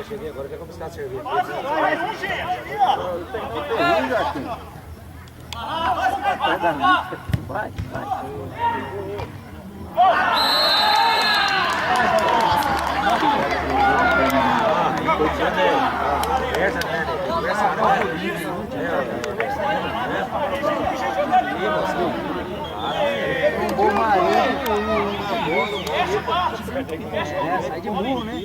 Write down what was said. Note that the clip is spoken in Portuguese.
Cheguei agora, quer confiscar a cerveja. Vai, sai de burro, né?